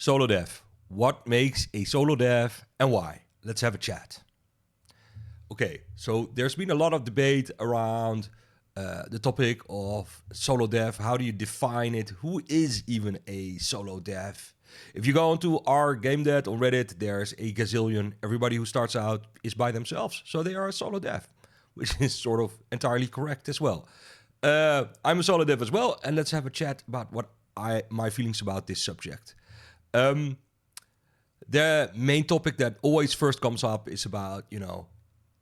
Solodev. What makes a solo dev and why? Let's have a chat. Okay, so there's been a lot of debate around the topic of solo dev. How do you define it? Who is even a solo dev? If you go onto our game dev on Reddit, there's a gazillion. Everybody who starts out is by themselves, so they are a solo dev, which is sort of entirely correct as well. I'm a solo dev as well, and let's have a chat about what my feelings about this subject. The main topic that always first comes up is about,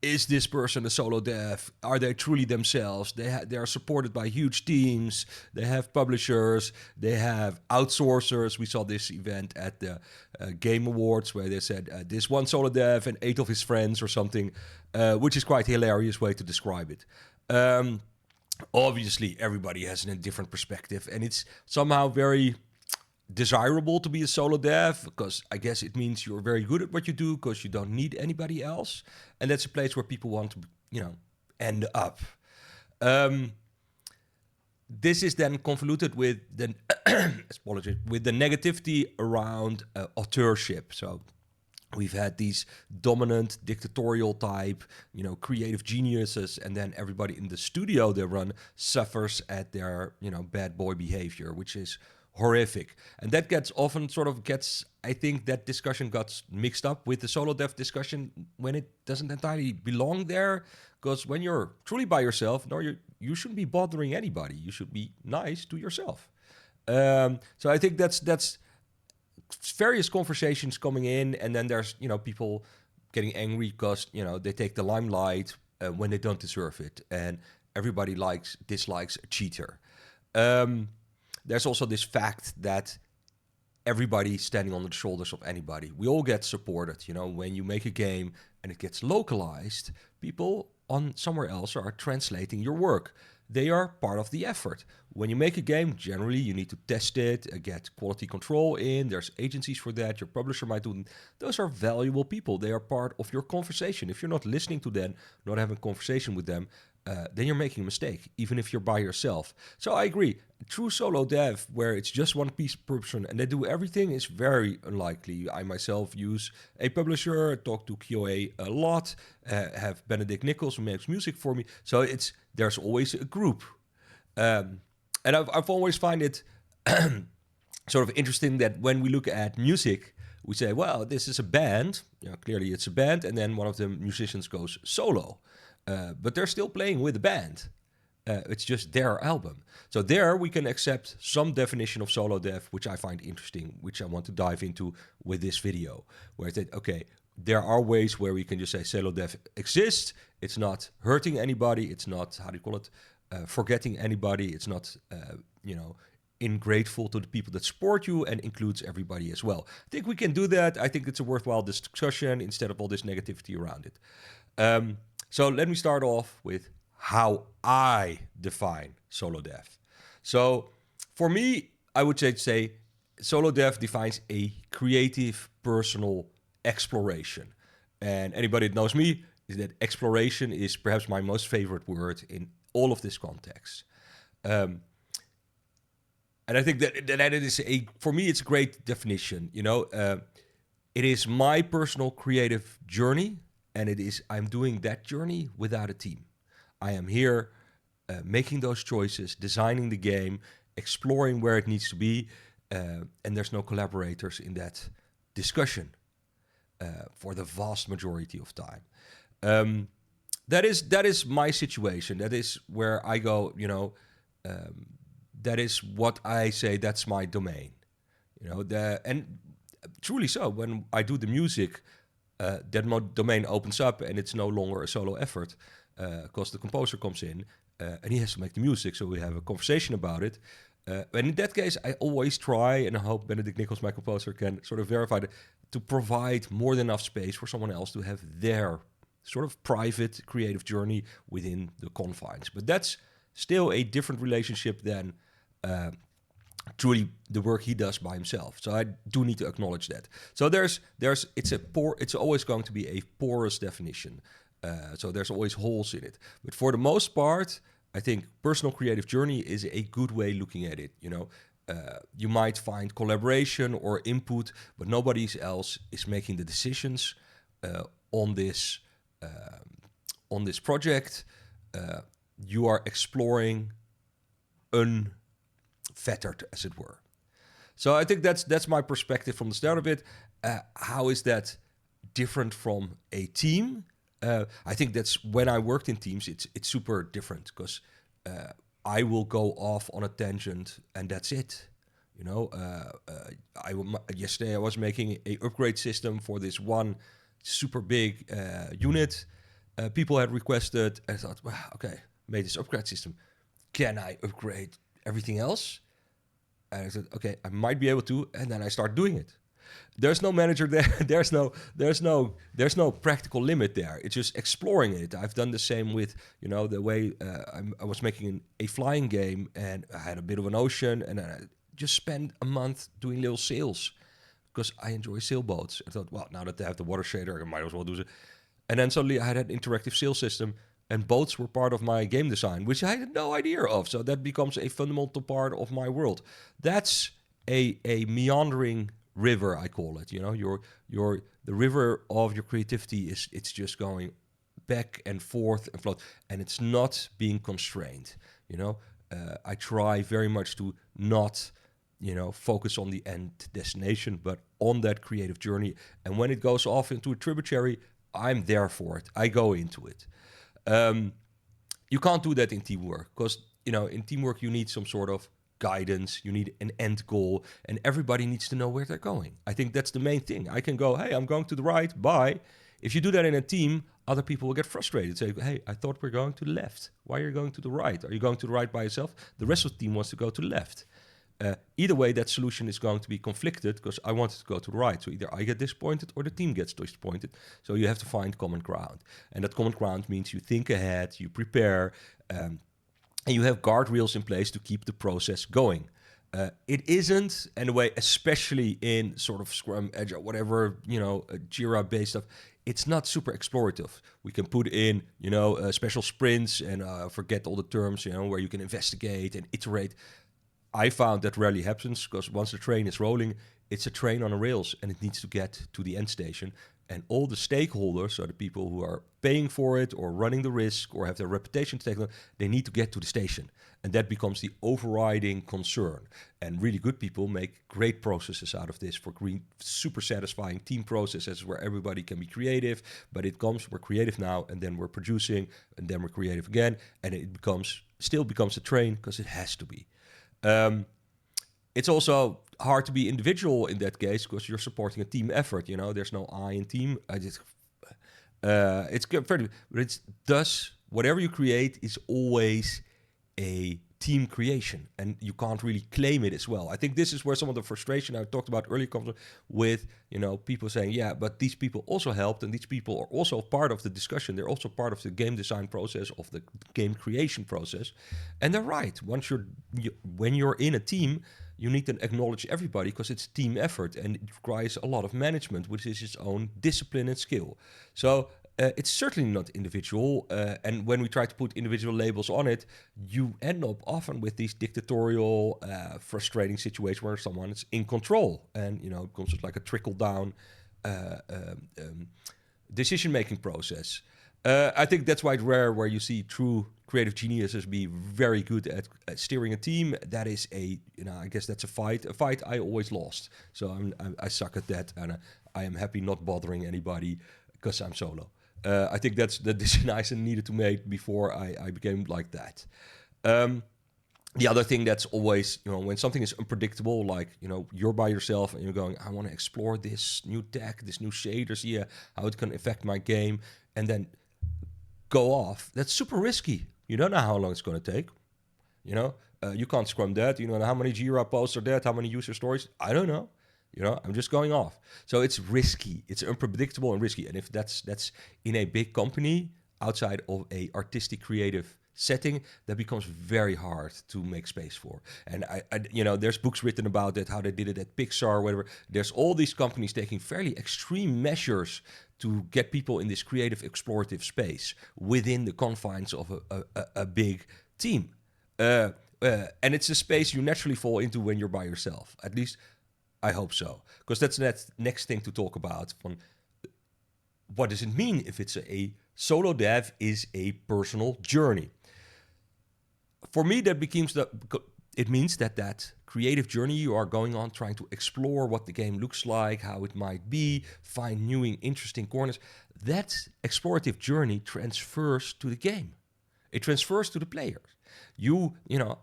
is this person a solo dev? Are they truly themselves? They are supported by huge teams. They have publishers. They have outsourcers. We saw this event at the Game Awards where they said this one solo dev and 8 of his friends or something, which is quite a hilarious way to describe it. Obviously, everybody has a different perspective, and it's somehow very desirable to be a solo dev because I guess it means you're very good at what you do because you don't need anybody else, and that's a place where people want to, end up. This is then convoluted with the with the negativity around auteurship. So we've had these dominant dictatorial type, creative geniuses, and then everybody in the studio they run suffers at their, bad boy behavior, which is horrific. And that I think that discussion got mixed up with the solo dev discussion when it doesn't entirely belong there. Because when you're truly by yourself, you shouldn't be bothering anybody. You should be nice to yourself. So I think that's various conversations coming in, and then there's people getting angry because they take the limelight when they don't deserve it, and everybody dislikes a cheater. There's also this fact that everybody's standing on the shoulders of anybody. We all get supported. When you make a game and it gets localized, people on somewhere else are translating your work. They are part of the effort. When you make a game, generally you need to test it, get quality control in. There's agencies for that. Your publisher might do. Those are valuable people. They are part of your conversation. If you're not listening to them, not having a conversation with them, then you're making a mistake, even if you're by yourself. So I agree. True solo dev, where it's just one piece person and they do everything, is very unlikely. I myself use a publisher, talk to QA a lot, have Benedict Nichols who makes music for me. So there's always a group. And I've always find it sort of interesting that when we look at music, we say, well, this is a band. Clearly it's a band. And then one of the musicians goes solo. But they're still playing with the band. It's just their album. So there we can accept some definition of solo dev, which I find interesting, which I want to dive into with this video. Where I said, okay, there are ways where we can just say solo dev exists. It's not hurting anybody. It's not, forgetting anybody. It's not, ingrateful to the people that support you, and includes everybody as well. I think we can do that. I think it's a worthwhile discussion instead of all this negativity around it. So let me start off with how I define solo dev. So for me, I would say solo dev defines a creative, personal exploration. And anybody that knows me is that exploration is perhaps my most favorite word in all of this context. And I think that it is for me, it's a great definition. It is my personal creative journey. And I'm doing that journey without a team. I am here making those choices, designing the game, exploring where it needs to be, and there's no collaborators in that discussion for the vast majority of time. That is my situation. That is where I go, that is what I say, that's my domain. And truly so, when I do the music, that domain opens up and it's no longer a solo effort because the composer comes in and he has to make the music, so we have a conversation about it. And in that case, I always try, and I hope Benedict Nichols, my composer, can sort of verify that, to provide more than enough space for someone else to have their sort of private creative journey within the confines. But that's still a different relationship than truly the work he does by himself. So I do need to acknowledge that. So it's always going to be a porous definition. So there's always holes in it. But for the most part, I think personal creative journey is a good way looking at it. You might find collaboration or input, but nobody else is making the decisions on this project. You are exploring unfettered, as it were. So I think that's my perspective from the start of it. How is that different from a team? I think that's when I worked in teams, it's super different because I will go off on a tangent and that's it. You know, yesterday I was making a upgrade system for this one super big unit. People had requested, and I thought, well, okay, made this upgrade system. Can I upgrade everything else? And I said, okay, I might be able to, and then I start doing it. There's no manager there. there's no practical limit there. It's just exploring it. I've done the same with, you know, the way I was making a flying game, and I had a bit of an ocean, and I just spent a month doing little sails because I enjoy sailboats. I thought, well, now that they have the water shader, I might as well do it. And then suddenly I had an interactive sail system, and boats were part of my game design, which I had no idea of. So that becomes a fundamental part of my world. That's a meandering river, I call it. You know, the river of your creativity it's just going back and forth and float, and it's not being constrained. You know, I try very much to not, you know, focus on the end destination, but on that creative journey. And when it goes off into a tributary, I'm there for it. I go into it. You can't do that in teamwork because, you know, in teamwork you need some sort of guidance, you need an end goal, and everybody needs to know where they're going. I think that's the main thing. I can go, hey, I'm going to the right, bye. If you do that in a team, other people will get frustrated. Say, hey, I thought we're going to the left. Why are you going to the right? Are you going to the right by yourself? The rest of the team wants to go to the left. Either way, that solution is going to be conflicted because I wanted to go to the right. So either I get disappointed or the team gets disappointed. So you have to find common ground. And that common ground means you think ahead, you prepare, and you have guardrails in place to keep the process going. It isn't, anyway, especially in sort of Scrum, Agile, whatever, you know, Jira-based stuff, it's not super explorative. We can put in, you know, special sprints and forget all the terms, you know, where you can investigate and iterate. I found that rarely happens because once the train is rolling, it's a train on the rails and it needs to get to the end station. And all the stakeholders, so the people who are paying for it or running the risk or have their reputation taken on, they need to get to the station. And that becomes the overriding concern. And really good people make great processes out of this for super satisfying team processes where everybody can be creative. But it comes, we're creative now, and then we're producing, and then we're creative again. And it still becomes a train because it has to be. It's also hard to be individual in that case because you're supporting a team effort. You know, there's no I in team. It's very, but whatever you create is always a team creation, and you can't really claim it as well. I think this is where some of the frustration I talked about earlier comes with, you know, people saying, yeah, but these people also helped, and these people are also part of the discussion. They're also part of the game design process, of the game creation process, and they're right. When you're in a team, you need to acknowledge everybody because it's a team effort and it requires a lot of management, which is its own discipline and skill. So it's certainly not individual. And when we try to put individual labels on it, you end up often with these dictatorial, frustrating situations where someone is in control. And, you know, it comes like a trickle-down decision-making process. I think that's why it's rare where you see true creative geniuses be very good at steering a team. That is I guess that's a fight I always lost. So I suck at that, and I am happy not bothering anybody because I'm solo. I think that's the decision I needed to make before I became like that. The other thing that's always, you know, when something is unpredictable, like, you know, you're by yourself and you're going, I want to explore this new tech, this new shaders, how it can affect my game, and then go off. That's super risky. You don't know how long it's going to take. You know, you can't scrum that. You know how many Jira posts are that? How many user stories? I don't know. You know, I'm just going off. So it's risky. It's unpredictable and risky. And if that's in a big company outside of a artistic creative setting, that becomes very hard to make space for. And I you know, there's books written about it, how they did it at Pixar or whatever. There's all these companies taking fairly extreme measures to get people in this creative explorative space within the confines of a big team. And it's a space you naturally fall into when you're by yourself. At least I hope so. Because that's the next thing to talk about. What does it mean if it's a solo dev is a personal journey? For me, it means that creative journey you are going on, trying to explore what the game looks like, how it might be, find new interesting corners. That explorative journey transfers to the game. It transfers to the players.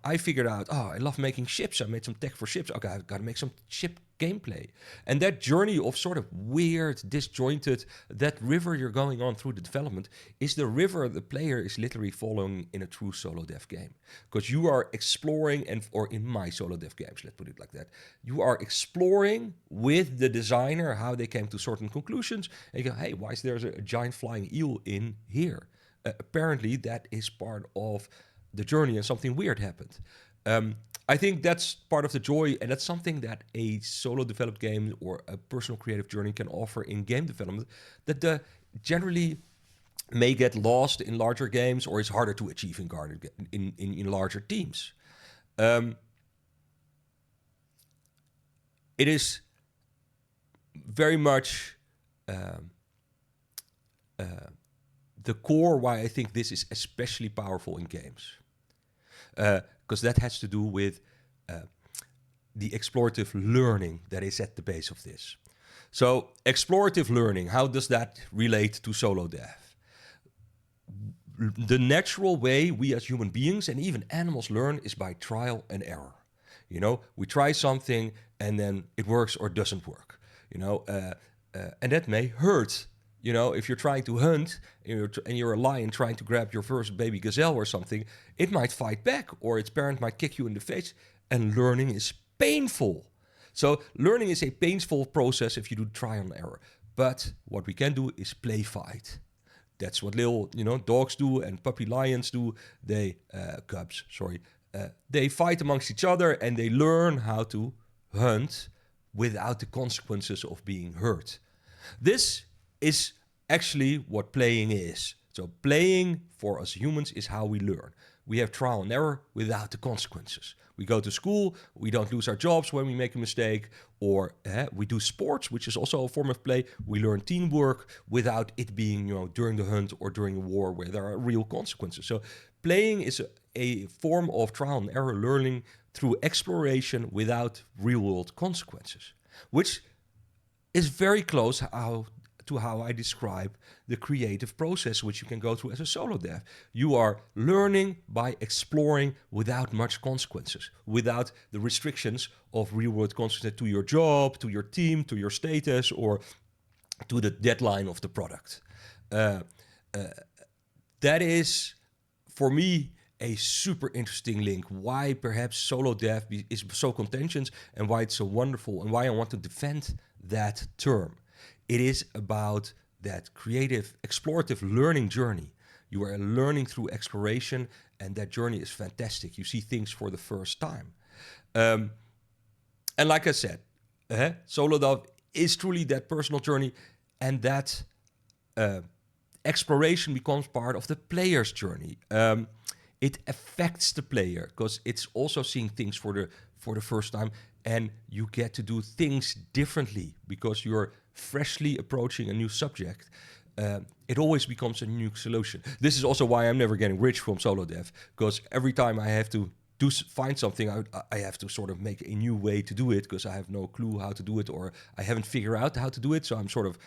I figured out, I love making ships. I made some tech for ships. Okay, I've got to make some ship gameplay. And that journey of sort of weird, disjointed, that river you're going on through the development is the river the player is literally following in a true solo dev game. Because you are exploring, or in my solo dev games, let's put it like that, you are exploring with the designer how they came to certain conclusions. And you go, hey, why is there a giant flying eel in here? Apparently that is part of the journey and something weird happened. I think that's part of the joy, and that's something that a solo developed game or a personal creative journey can offer in game development that generally may get lost in larger games or is harder to achieve in larger teams. It is very much the core why I think this is especially powerful in games. Because that has to do with the explorative learning that is at the base of this. So explorative learning, how does that relate to solo dev? The natural way we as human beings and even animals learn is by trial and error. We try something and then it works or doesn't work. And that may hurt. If you're trying to hunt and you're a lion trying to grab your first baby gazelle or something, it might fight back or its parent might kick you in the face. And learning is painful. So learning is a painful process if you do trial and error. But what we can do is play fight. That's what little dogs do and puppy lions do. Cubs, sorry. They fight amongst each other and they learn how to hunt without the consequences of being hurt. This is actually what playing is. So playing for us humans is how we learn. We have trial and error without the consequences. We go to school, we don't lose our jobs when we make a mistake, or we do sports, which is also a form of play. We learn teamwork without it being, during the hunt or during a war where there are real consequences. So playing is a form of trial and error learning through exploration without real-world consequences, which is very close to how I describe the creative process which you can go through as a solo dev. You are learning by exploring without much consequences, without the restrictions of real-world consequences to your job, to your team, to your status, or to the deadline of the product. That is, for me, a super interesting link. Why perhaps solo dev is so contentious and why it's so wonderful and why I want to defend that term. It is about that creative, explorative learning journey. You are learning through exploration, and that journey is fantastic. You see things for the first time. And like I said, Solodev is truly that personal journey, and that exploration becomes part of the player's journey. It affects the player because it's also seeing things for the first time, and you get to do things differently because you're freshly approaching a new subject. It always becomes a new solution. This is also why I'm never getting rich from solo dev, because every time I have to find something, I have to sort of make a new way to do it because I have no clue how to do it, or I haven't figured out how to do it. So I'm sort of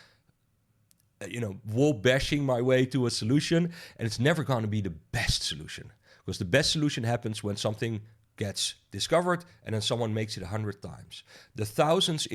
wall bashing my way to a solution, and it's never going to be the best solution, because the best solution happens when something gets discovered and then someone makes it 100 times. The thousandth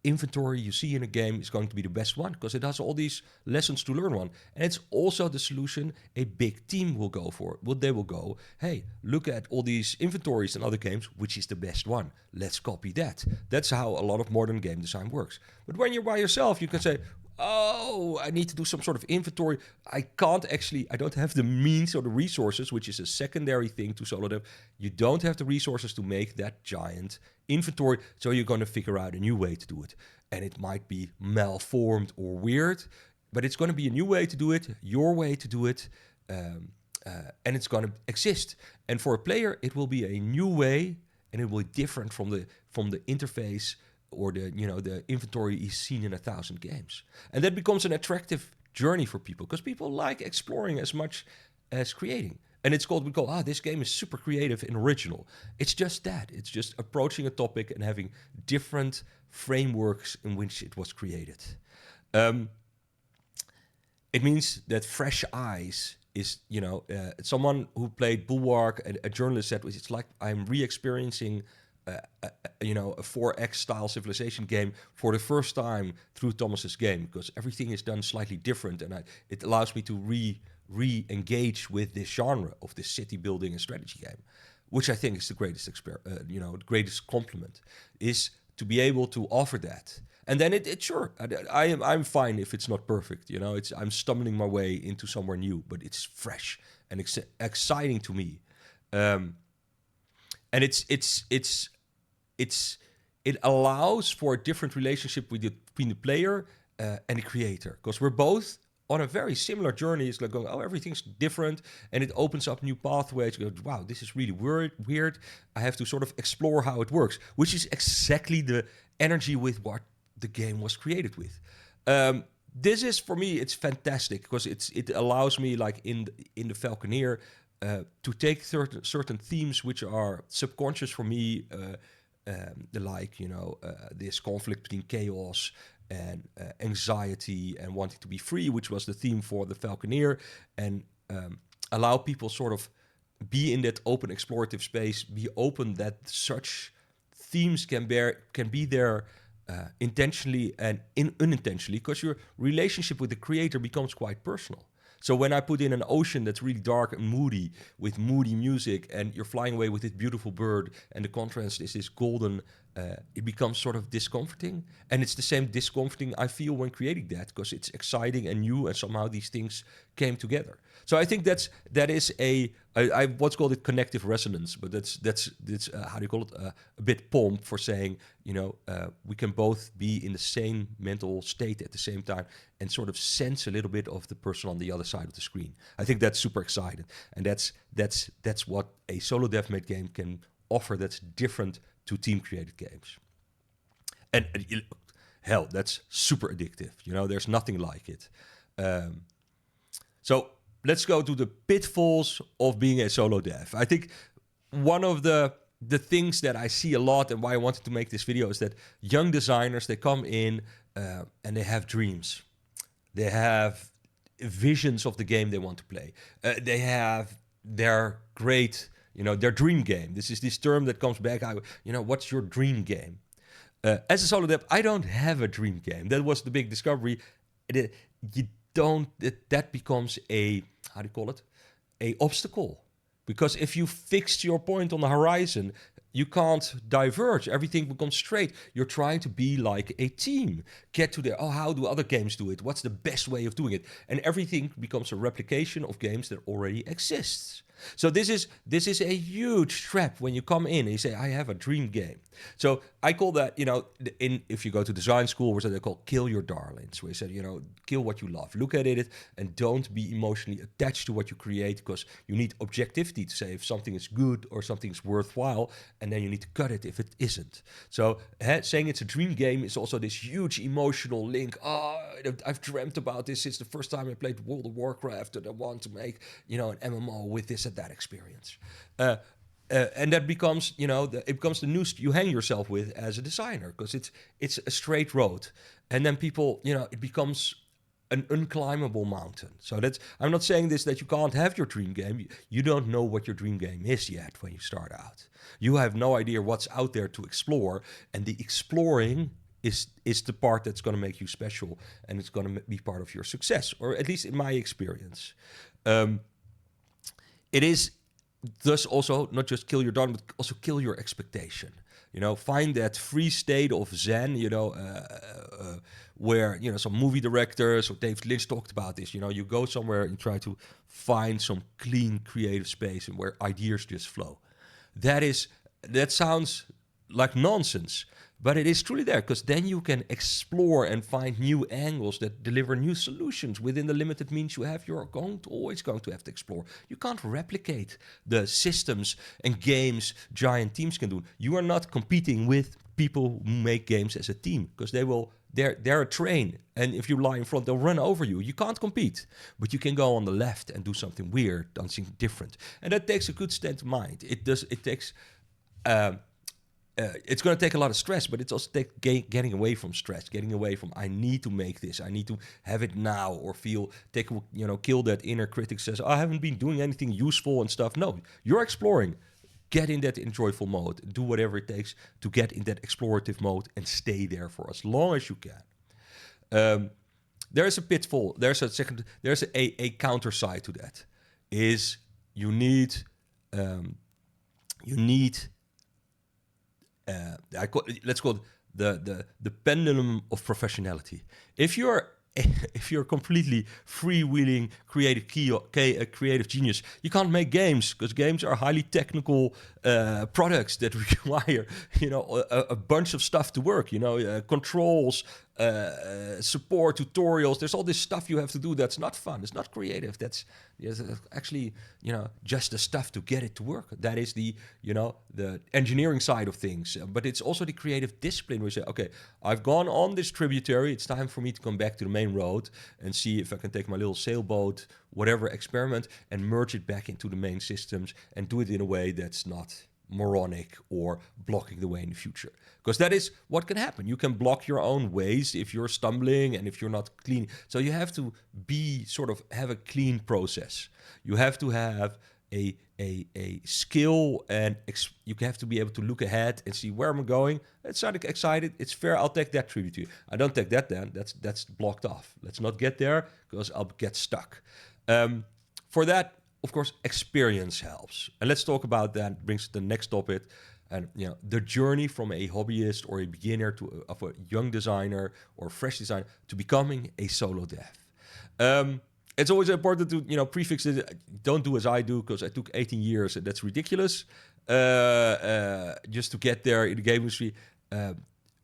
inventory you see in a game is going to be the best one because it has all these lessons to learn on. And it's also the solution a big team will go for. They will go, hey, look at all these inventories in other games, which is the best one. Let's copy that. That's how a lot of modern game design works. But when you're by yourself, you can say, oh, I need to do some sort of inventory. I don't have the means or the resources, which is a secondary thing to Solodev. You don't have the resources to make that giant inventory, so you're going to figure out a new way to do it. And it might be malformed or weird, but it's going to be a new way to do it, your way to do it. and it's going to exist. And for a player, it will be a new way, and it will be different from the interface or the inventory is seen in 1,000 games. And that becomes an attractive journey for people, because people like exploring as much as creating. And we call this game is super creative and original. It's just that. It's just approaching a topic and having different frameworks in which it was created. It means that fresh eyes is, someone who played Bulwark, a journalist said, it's like I'm re-experiencing a 4X style civilization game for the first time through Thomas's game, because everything is done slightly different, and it allows me to re-engage with this genre of this city building and strategy game, which I think is the greatest the greatest compliment, is to be able to offer that. And then I'm fine if it's not perfect. I'm stumbling my way into somewhere new, but it's fresh and exciting to me. And it allows for a different relationship between the player and the creator, because we're both on a very similar journey. It's like going, everything's different, and it opens up new pathways. You go, wow, this is really weird. I have to sort of explore how it works, which is exactly the energy with what the game was created with. This is, for me, it's fantastic, because it allows me, like in the Falconeer, to take certain themes which are subconscious for me, this conflict between chaos and anxiety and wanting to be free, which was the theme for the Falconeer, and allow people sort of be in that open explorative space, be open that such themes can be there intentionally and unintentionally, because your relationship with the creator becomes quite personal. So when I put in an ocean that's really dark and moody, with moody music, and you're flying away with this beautiful bird, and the contrast is this golden, it becomes sort of discomforting. And it's the same discomforting I feel when creating that, because it's exciting and new, and somehow these things came together. So I think that is I what's called it connective resonance, but that's how do you call it, a bit pomp for saying, we can both be in the same mental state at the same time and sort of sense a little bit of the person on the other side of the screen. I think that's super exciting, and that's what a solo dev made game can offer, that's different to team created games. And hell, that's super addictive. There's nothing like it. So let's go to the pitfalls of being a solo dev. I think one of the things that I see a lot, and why I wanted to make this video, is that young designers, they come in and they have dreams. They have visions of the game they want to play. They have their great, their dream game. This is this term that comes back. What's your dream game? As a solo dev, I don't have a dream game. That was the big discovery. That becomes a, how do you call it? A obstacle. Because if you fixed your point on the horizon, you can't diverge. Everything becomes straight. You're trying to be like a team. Get to there. How do other games do it? What's the best way of doing it? And everything becomes a replication of games that already exist. So this is a huge trap when you come in and you say, I have a dream game. So I call that, if you go to design school, where they call kill your darlings, where you said, kill what you love. Look at it and don't be emotionally attached to what you create, because you need objectivity to say if something is good or something is worthwhile, and then you need to cut it if it isn't. So saying it's a dream game is also this huge emotional link. I've dreamt about this since the first time I played World of Warcraft, and I want to make, an MMO with this and that experience. And that becomes, it becomes the noose you hang yourself with as a designer, because it's a straight road. And then people, it becomes an unclimbable mountain. So I'm not saying this that you can't have your dream game. You don't know what your dream game is yet when you start out. You have no idea what's out there to explore, and the exploring is the part that's going to make you special, and it's going to be part of your success, or at least in my experience. It is thus also not just kill your darling, but also kill your expectation. Find that free state of zen, where, some movie directors or David Lynch talked about this. You go somewhere and try to find some clean creative space and where ideas just flow. That sounds like nonsense. But it is truly there, because then you can explore and find new angles that deliver new solutions within the limited means you have. You're always going to have to explore. You can't replicate the systems and games giant teams can do. You are not competing with people who make games as a team, because they're a train, and if you lie in front, they'll run over you. You can't compete, but you can go on the left and do something weird, something different, and that takes a good state of mind. It's going to take a lot of stress, but it's also getting away from stress, getting away from I need to make this, I need to have it now, or kill that inner critic says I haven't been doing anything useful and stuff. No, you're exploring. Get in that enjoyable mode. Do whatever it takes to get in that explorative mode and stay there for as long as you can. There's a pitfall. There's a counter side to that. Is you need let's call it the pendulum of professionality. If you're completely freewheeling creative genius, you can't make games, because games are highly technical products that require a bunch of stuff to work. Controls, support, tutorials. There's all this stuff you have to do that's not fun. It's not creative. That's actually just the stuff to get it to work. That is the engineering side of things. But it's also the creative discipline where you say, okay, I've gone on this tributary. It's time for me to come back to the main road and see if I can take my little sailboat, whatever experiment, and merge it back into the main systems and do it in a way that's not moronic or blocking the way in the future. Because that is what can happen. You can block your own ways if you're stumbling and if you're not clean. So you have to have a clean process. You have to have a skill, and you have to be able to look ahead and see where I'm going. It's not excited. It's fair. I'll take that tributary. I don't take that then. That's blocked off. Let's not get there, because I'll get stuck. For that, of course, experience helps. And let's talk about that. Brings us to the next topic. And the journey from a hobbyist or a beginner of a young designer or fresh designer to becoming a solo dev. It's always important to prefix it. Don't do as I do, because I took 18 years, and that's ridiculous. Just to get there in the game industry.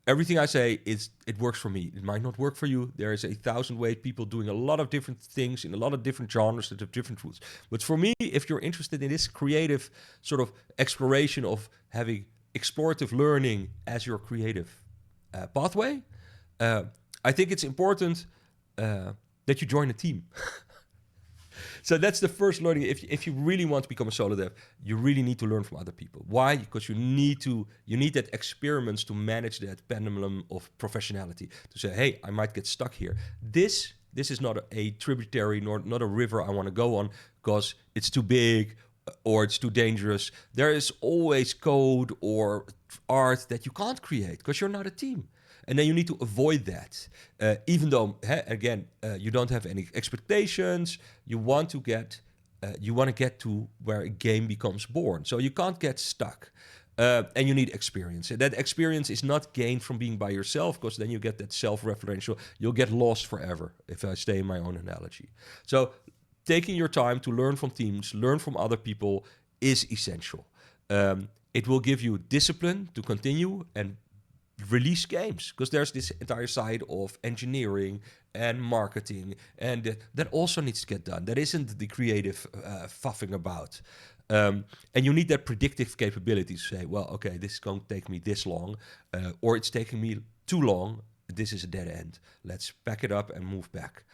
Everything I say it works for me. It might not work for you. There is 1,000 ways, people doing a lot of different things in a lot of different genres that have different rules. But for me, if you're interested in this creative sort of exploration of having explorative learning as your creative pathway, I think it's important that you join a team. So that's the first learning. If you really want to become a solo dev, you really need to learn from other people. Why? Because you need that experiments to manage that pendulum of professionality. To say, hey, I might get stuck here. This is not a tributary, nor not a river I want to go on, because it's too big or it's too dangerous. There is always code or art that you can't create because you're not a team. And then you need to avoid that. Even though, you don't have any expectations, you want to get to where a game becomes born. So you can't get stuck. And you need experience. And that experience is not gained from being by yourself, because then you get that self-referential. You'll get lost forever, if I stay in my own analogy. So taking your time to learn from teams, learn from other people is essential. It will give you discipline to continue and release games, because there's this entire side of engineering and marketing, and that also needs to get done. That isn't the creative faffing about. And you need that predictive capability to say, well, okay, this is going to take me this long, or it's taking me too long. This is a dead end. Let's pack it up and move back.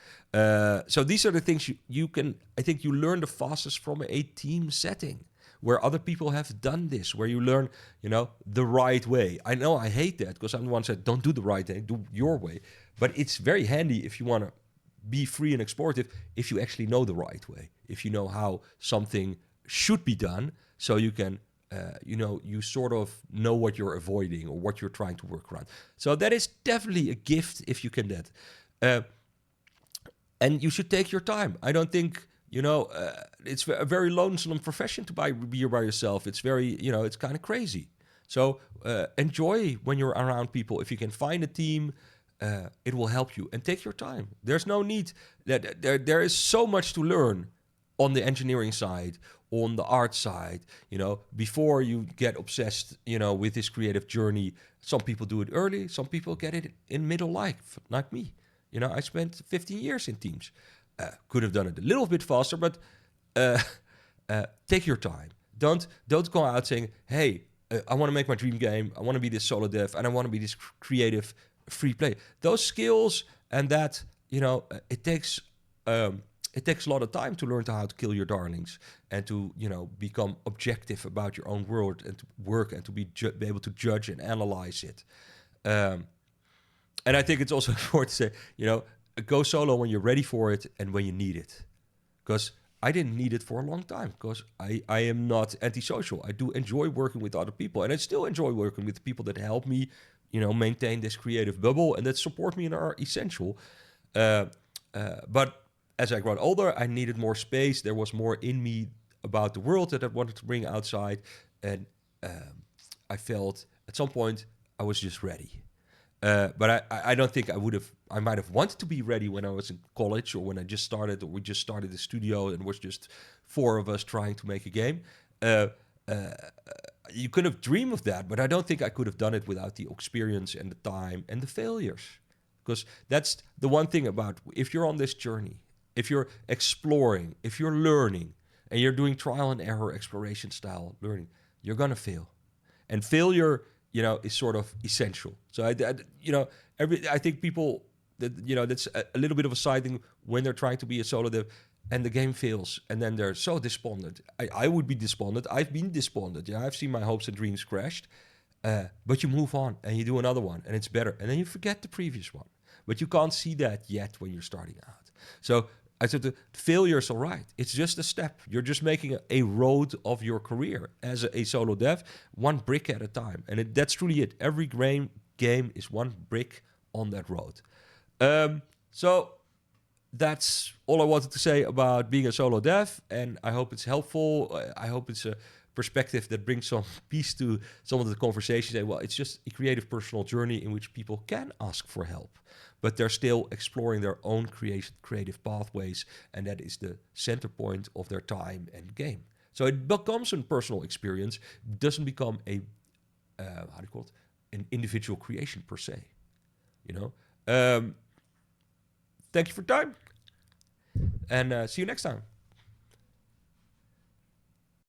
So these are the things you can, I think you learn the fastest from a team setting, where other people have done this, where you learn, the right way. I know I hate that, because I'm the one who said, don't do the right way, do your way. But it's very handy if you want to be free and explorative, if you actually know the right way, if you know how something should be done, so you can, you sort of know what you're avoiding or what you're trying to work around. So that is definitely a gift if you can that. And you should take your time. I don't think... it's a very lonesome profession to be by yourself. It's very, it's kind of crazy. So enjoy when you're around people. If you can find a team, it will help you. And take your time. There's no need that there is so much to learn on the engineering side, on the art side, before you get obsessed, with this creative journey. Some people do it early, some people get it in middle life, like me. I spent 15 years in teams. Could have done it a little bit faster, but take your time. Don't go out saying, hey, I want to make my dream game. I want to be this Solodev, and I want to be this creative free play. Those skills and that, it takes a lot of time to learn how to kill your darlings and to, become objective about your own world and to work and to be able to judge and analyze it. And I think it's also important to say, go solo when you're ready for it and when you need it. Because I didn't need it for a long time because I am not antisocial. I do enjoy working with other people, and I still enjoy working with people that help me, maintain this creative bubble and that support me and are essential. But as I got older, I needed more space. There was more in me about the world that I wanted to bring outside, and I felt at some point I was just ready. But I don't think I might have wanted to be ready when I was in college or when I just started, or we just started the studio and was just 4 of us trying to make a game. You could have dreamed of that, but I don't think I could have done it without the experience and the time and the failures. Because that's the one thing about, if you're on this journey, if you're exploring, if you're learning, and you're doing trial and error exploration style learning, you're going to fail. And failure, is sort of essential. So I think people that, that's a little bit of a side thing when they're trying to be a solo dev and the game fails and then they're so despondent. I would be despondent. I've been despondent. I've seen my hopes and dreams crashed. But you move on and you do another one and it's better. And then you forget the previous one. But you can't see that yet when you're starting out. So I said the failure's all right. It's just a step. You're just making a road of your career as a solo dev, one brick at a time. And that's truly it. Every game is one brick on that road. So that's all I wanted to say about being a solo dev. And I hope it's helpful. I hope it's a perspective that brings some peace to some of the conversations. And well, it's just a creative personal journey in which people can ask for help, but they're still exploring their own creative pathways, and that is the center point of their time and game. So it becomes a personal experience, doesn't become a, an individual creation per se, Thank you for your time, and see you next time.